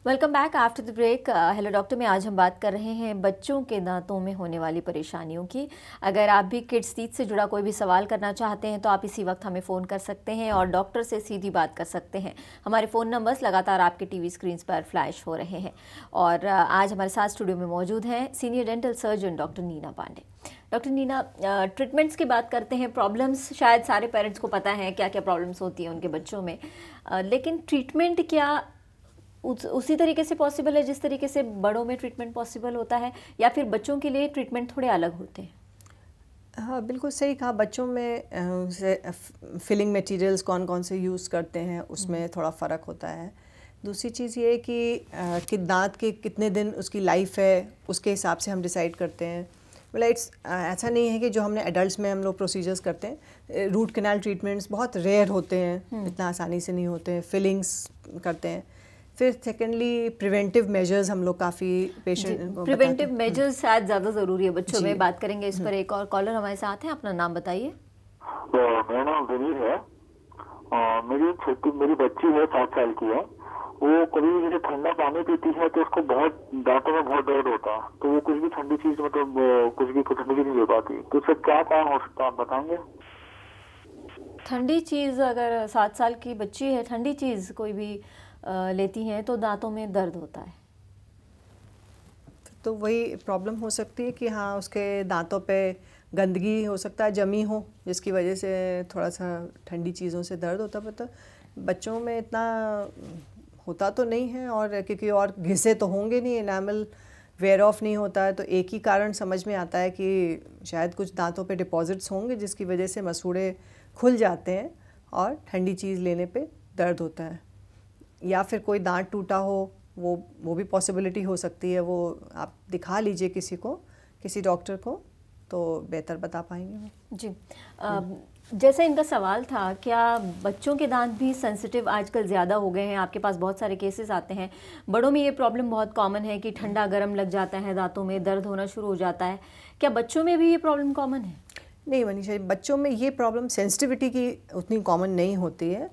Welcome back after the break. Hello doctor में आज हम बात कर रहे हैं बच्चों के दांतों में होने वाली परेशानियों की। अगर आप भी किड्स टीथ से जुड़ा कोई भी सवाल करना चाहते हैं तो आप इसी वक्त हमें फ़ोन कर सकते हैं और डॉक्टर से सीधी बात कर सकते हैं। हमारे फ़ोन नंबर्स लगातार आपके टीवी स्क्रीन पर फ्लैश हो रहे हैं। और आज हमारे साथ स्टूडियो में मौजूद हैं senior dental surgeon doctor Neena Pandey. Doctor Neena, treatments की बात करते हैं। प्रॉब्लम्स शायद सारे पेरेंट्स को पता है क्या क्या प्रॉब्लम्स होती हैं उनके बच्चों में, लेकिन ट्रीटमेंट क्या उसी तरीके से पॉसिबल है जिस तरीके से बड़ों में ट्रीटमेंट पॉसिबल होता है, या फिर बच्चों के लिए ट्रीटमेंट थोड़े अलग होते हैं? हाँ, बिल्कुल सही कहा। बच्चों में फिलिंग मटेरियल्स कौन कौन से यूज़ करते हैं उसमें थोड़ा फ़र्क होता है। दूसरी चीज़ ये है कि दांत के कितने दिन उसकी लाइफ है उसके हिसाब से हम डिसाइड करते हैं। मतलब ऐसा नहीं है कि जो हमने एडल्ट्स में हम लोग प्रोसीजर्स करते हैं, रूट कैनाल ट्रीटमेंट्स बहुत रेयर होते हैं, इतना आसानी से नहीं होते हैं। फिलिंग्स करते हैं। फिर सेकेंडली प्रिवेंटिव मेजर्स हम लोग काफ़ी पेशेंट को प्रिवेंटिव मेजर्स शायद ज़्यादा ज़रूरी है बच्चों में। बात करेंगे इस पर। एक और कॉलर हमारे साथ हैं, अपना नाम बताइए। मेरा नाम विनीत है। मेरी बच्ची है, 7 साल की है। वो कभी भी जैसे ठंडा पानी पीती है तो उसको बहुत दांतों में बहुत दर्द होता है, तो वो कुछ भी ठंडी चीज मतलब कुछ भी ठंडी चीज नहीं ले पाती। तो उससे क्या काम हो सकता है, आप बताएंगे? ठंडी चीज़, अगर 7 साल की बच्ची है, ठंडी चीज़ कोई भी लेती हैं तो दांतों में दर्द होता है, तो वही प्रॉब्लम हो सकती है कि हाँ उसके दांतों पे गंदगी हो सकता है जमी हो, जिसकी वजह से थोड़ा सा ठंडी चीज़ों से दर्द होता। पता बच्चों में इतना होता तो नहीं है, और क्योंकि और घिसे तो होंगे नहीं, एनामल वेयर ऑफ नहीं होता है, तो एक ही कारण समझ में आता है कि शायद कुछ दांतों पे डिपॉजिट्स होंगे जिसकी वजह से मसूड़े खुल जाते हैं और ठंडी चीज़ लेने पे दर्द होता है। या फिर कोई दांत टूटा हो, वो भी पॉसिबिलिटी हो सकती है। वो आप दिखा लीजिए किसी डॉक्टर को, तो बेहतर बता पाएंगे वो। जी। जैसे इनका सवाल था, क्या बच्चों के दांत भी सेंसिटिव आजकल ज़्यादा हो गए हैं? आपके पास बहुत सारे केसेस आते हैं। बड़ों में ये प्रॉब्लम बहुत कॉमन है कि ठंडा गर्म लग जाता है, दांतों में दर्द होना शुरू हो जाता है। क्या बच्चों में भी ये प्रॉब्लम कॉमन है? नहीं मनीषा, बच्चों में ये प्रॉब्लम सेंसिटिविटी की उतनी कॉमन नहीं होती है,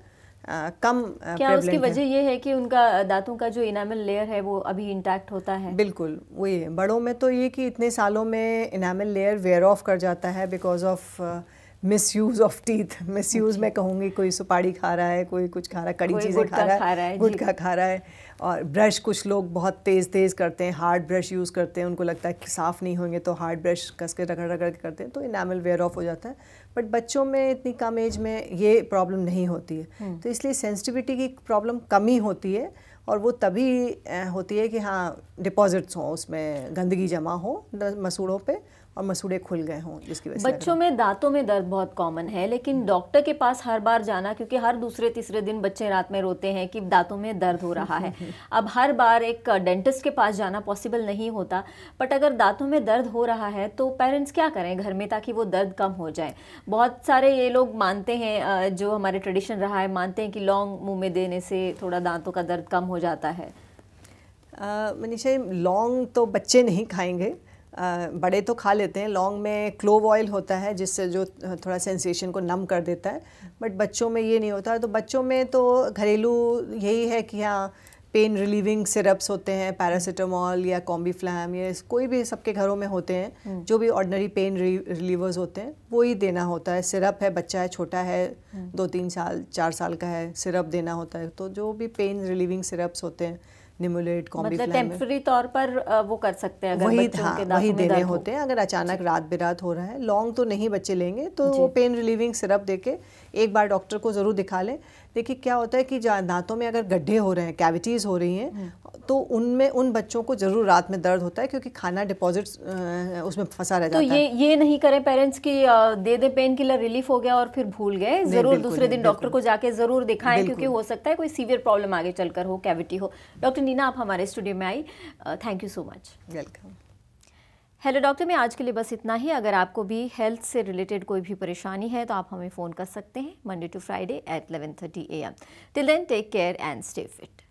कम। क्या उसकी वजह ये है कि उनका दांतों का जो इनामल लेयर है वो अभी इंटैक्ट होता है? बिल्कुल वही है। बड़ों में तो ये कि इतने सालों में इनामल लेयर वेयर ऑफ कर जाता है because of misuse of teeth. Misuse मैं कहूँगी, कोई सुपारी खा रहा है, कोई कुछ खा रहा है, कड़ी चीज़ें खा रहा है, गुटखा खा रहा है। और ब्रश कुछ लोग बहुत तेज़ करते हैं, हार्ड ब्रश यूज़ करते हैं, उनको लगता है कि साफ़ नहीं होंगे तो हार्ड ब्रश कस के रगड़ के करते हैं, तो इनामल वेयर ऑफ हो जाता है। बट बच्चों में इतनी कम एज में ये प्रॉब्लम नहीं होती है, तो इसलिए सेंसिटिविटी की प्रॉब्लम कम ही होती है। और वो तभी होती है कि हाँ डिपॉजिट्स हों, उसमें गंदगी जमा हो मसूड़ों पे और मसूड़े खुल गए हों, जिसकी वजह से बच्चों में दांतों में दर्द बहुत कॉमन है। लेकिन डॉक्टर के पास हर बार जाना, क्योंकि हर दूसरे तीसरे दिन बच्चे रात में रोते हैं कि दांतों में दर्द हो रहा है। अब हर बार एक डेंटिस्ट के पास जाना पॉसिबल नहीं होता, बट अगर दांतों में दर्द हो रहा है तो पेरेंट्स क्या करें घर में ताकि वो दर्द कम हो जाए? बहुत सारे ये लोग मानते हैं, जो हमारे ट्रेडिशन रहा है, मानते हैं कि लौंग मुँह में देने से थोड़ा दांतों का दर्द कम हो जाता है। मनीषा, लौंग तो बच्चे नहीं खाएंगे, बड़े तो खा लेते हैं। लौंग में क्लोव ऑयल होता है जिससे जो थोड़ा सेंसेशन को नम कर देता है, बट बच्चों में ये नहीं होता। तो बच्चों में तो घरेलू यही है कि हाँ पेन रिलीविंग सिरप्स होते हैं, पैरासीटामोल या कॉम्बीफ्लैम, या कोई भी सबके घरों में होते हैं, जो भी ऑर्डिनरी पेन रिलीवर्स होते हैं वो ही देना होता है। सिरप है, बच्चा है, छोटा है, 2-3 साल 4 साल का है, सिरप देना होता है। तो जो भी पेन रिलीविंग सिरप्स होते हैं, निमुलेट, कॉम्बीफ्लैम, मतलब टेम्पररी तौर पर वो कर सकते हैं अगर वही, बच्चों हाँ, के दांतों वही में देने दर्द होते हैं। अगर अचानक रात बिरात हो रहा है, लौंग तो नहीं बच्चे लेंगे, तो वो पेन रिलीविंग सिरप देके एक बार डॉक्टर को ज़रूर दिखा लें। देखिए क्या होता है कि दांतों में अगर गड्ढे हो रहे हैं, कैविटीज़ हो रही हैं, तो उनमें उन बच्चों को ज़रूर रात में दर्द होता है, क्योंकि खाना डिपॉजिट्स उसमें फंसा रह जाता है। तो ये नहीं करें पेरेंट्स की दे दे पेन किलर, रिलीफ हो गया और फिर भूल गए। ज़रूर दूसरे दिन डॉक्टर को जाके ज़रूर दिखाएं, क्योंकि हो सकता है कोई सीवियर प्रॉब्लम आगे चलकर हो, कैविटी हो। डॉक्टर नीना, आप हमारे स्टूडियो में आई, thank you so much. Welcome. Hello doctor में आज के लिए बस इतना ही। अगर आपको भी हेल्थ से रिलेटेड कोई भी परेशानी है तो आप हमें फ़ोन कर सकते हैं Monday to Friday at 11:30 AM. Till then, take care and stay fit.